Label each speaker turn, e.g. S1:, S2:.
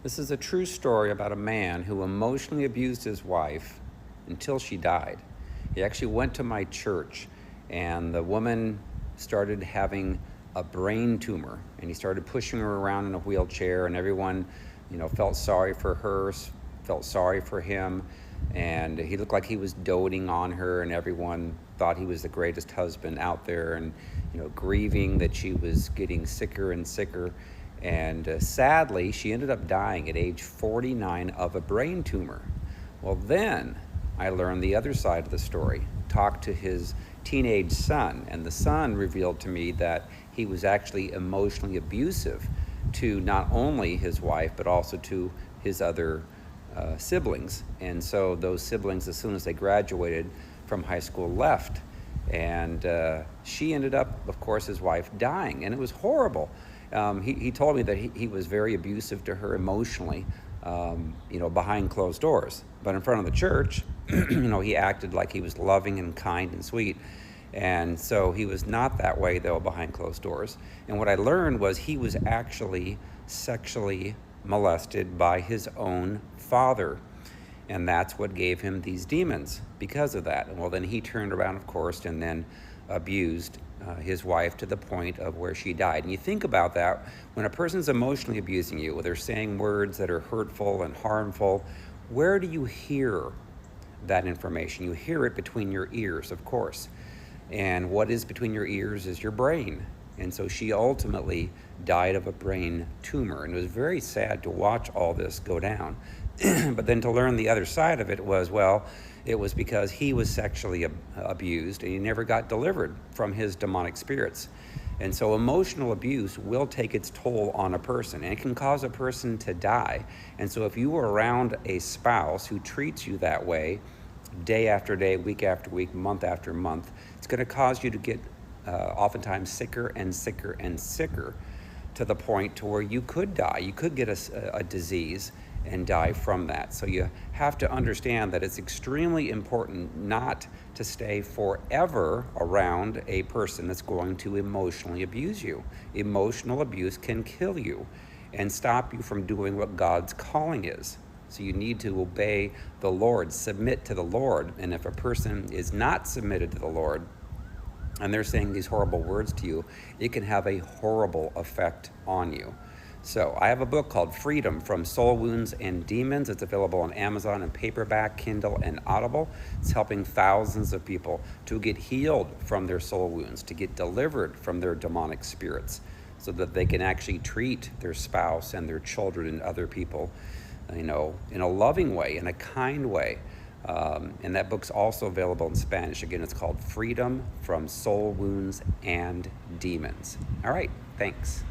S1: This is a true story about a man who emotionally abused his wife until she died. He actually went to my church, and the woman started having a brain tumor, and he started pushing her around in a wheelchair, and everyone, felt sorry for her, felt sorry for him, and he looked like he was doting on her, and everyone thought he was the greatest husband out there, and grieving that she was getting sicker and sicker. And sadly, she ended up dying at age 49 of a brain tumor. Well, then I learned the other side of the story, talked to his teenage son, and the son revealed to me that he was actually emotionally abusive to not only his wife, but also to his other siblings. And so those siblings, as soon as they graduated from high school, left. And she ended up, of course, his wife dying, and it was horrible. He told me that he was very abusive to her emotionally, behind closed doors. But in front of the church, he acted like he was loving and kind and sweet. And so he was not that way, though, behind closed doors. And what I learned was he was actually sexually molested by his own father. And that's what gave him these demons because of that. And well, then he turned around, of course, and then abused his wife to the point of where she died. And you think about that, when a person's emotionally abusing you, or they're saying words that are hurtful and harmful, where do you hear that information? You hear it between your ears, of course. And what is between your ears is your brain. And so she ultimately died of a brain tumor. And it was very sad to watch all this go down. But then to learn the other side of it was, it was because he was sexually abused and he never got delivered from his demonic spirits. And so emotional abuse will take its toll on a person, and it can cause a person to die. And so if you are around a spouse who treats you that way, day after day, week after week, month after month, it's going to cause you to get oftentimes sicker and sicker and sicker, to the point to where you could die. You could get a disease and die from that. So you have to understand that it's extremely important not to stay forever around a person that's going to emotionally abuse you. Emotional abuse can kill you and stop you from doing what God's calling is. So you need to obey the Lord, submit to the Lord. And if a person is not submitted to the Lord, and they're saying these horrible words to you, it can have a horrible effect on you. So I have a book called Freedom from Soul Wounds and Demons. It's available on Amazon in paperback, Kindle, and Audible. It's helping thousands of people to get healed from their soul wounds, to get delivered from their demonic spirits, so that they can actually treat their spouse and their children and other people, in a loving way, in a kind way. And that book's also available in Spanish. Again, it's called Freedom from Soul Wounds and Demons. All right, thanks.